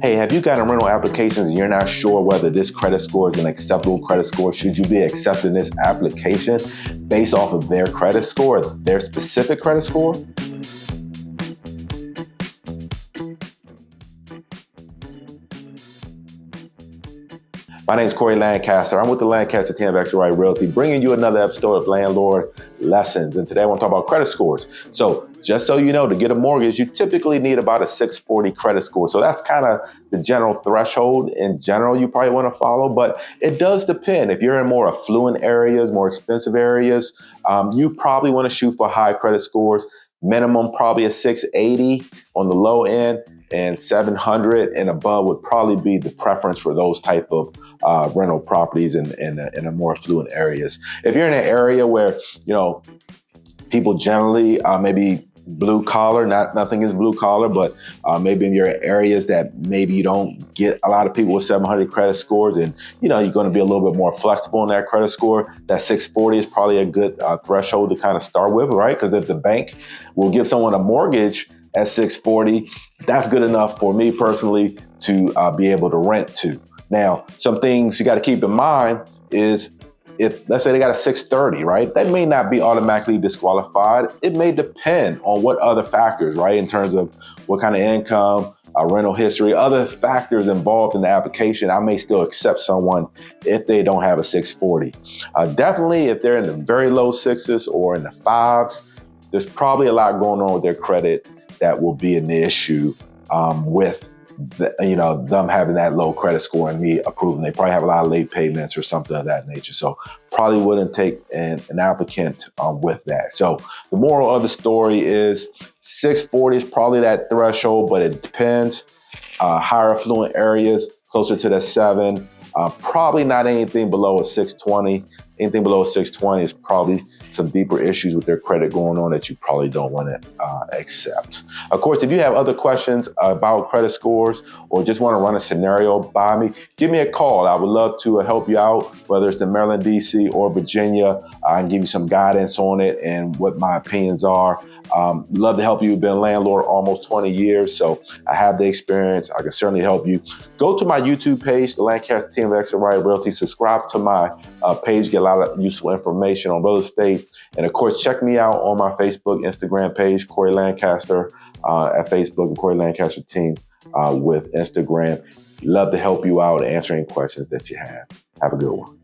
Hey, have you gotten rental applications and you're not sure whether this credit score is an acceptable credit score? Should you be accepting this application based off of their credit score, their specific credit score? My name is Corey Lancaster. I'm with the Lancaster team of X-Right Realty, bringing you another episode of Landlord Lessons. And today I want to talk about credit scores. So just so you know, to get a mortgage, you typically need about a 640 credit score. So that's kind of the general threshold in general you probably want to follow, but it does depend. If you're in more affluent areas, more expensive areas, you probably want to shoot for high credit scores. Minimum probably a 680 on the low end, and 700 and above would probably be the preference for those type of rental properties in a more affluent areas. If you're in an area where, you know, people generally maybe blue collar, nothing is blue collar, but maybe in your areas that maybe you don't get a lot of people with 700 credit scores, and you know you're going to be a little bit more flexible in that credit score. That 640 is probably a good threshold to kind of start with, right? Because if the bank will give someone a mortgage at 640, that's good enough for me personally to be able to rent to. Now, some things you got to keep in mind is, if let's say they got a 630, right? That may not be automatically disqualified. It may depend on what other factors, right? In terms of what kind of income, rental history, other factors involved in the application. I may still accept someone if they don't have a 640. Definitely if they're in the very low sixes or in the fives, there's probably a lot going on with their credit that will be an issue with them having that low credit score and me approving. They probably have a lot of late payments or something of that nature. So probably wouldn't take an applicant with that. So the moral of the story is 640 is probably that threshold, but it depends. Higher affluent areas, closer to the 7. Probably not anything below a 620. Anything below a 620 is probably some deeper issues with their credit going on that you probably don't want to accept. Of course, if you have other questions about credit scores or just want to run a scenario by me, give me a call. I would love to help you out, whether it's in Maryland, DC, or Virginia. I can give you some guidance on it and what my opinions are. Love to help you. Been a landlord almost 20 years, so I have the experience. I can certainly help you. Go to my YouTube page, the Lancaster team of X-Right Realty. Subscribe to my page, get a lot of useful information on real estate. And of course, check me out on my Facebook, Instagram page, Corey Lancaster at Facebook, and Corey Lancaster team with Instagram. Love to help you out, answering questions that you have. Have a good one.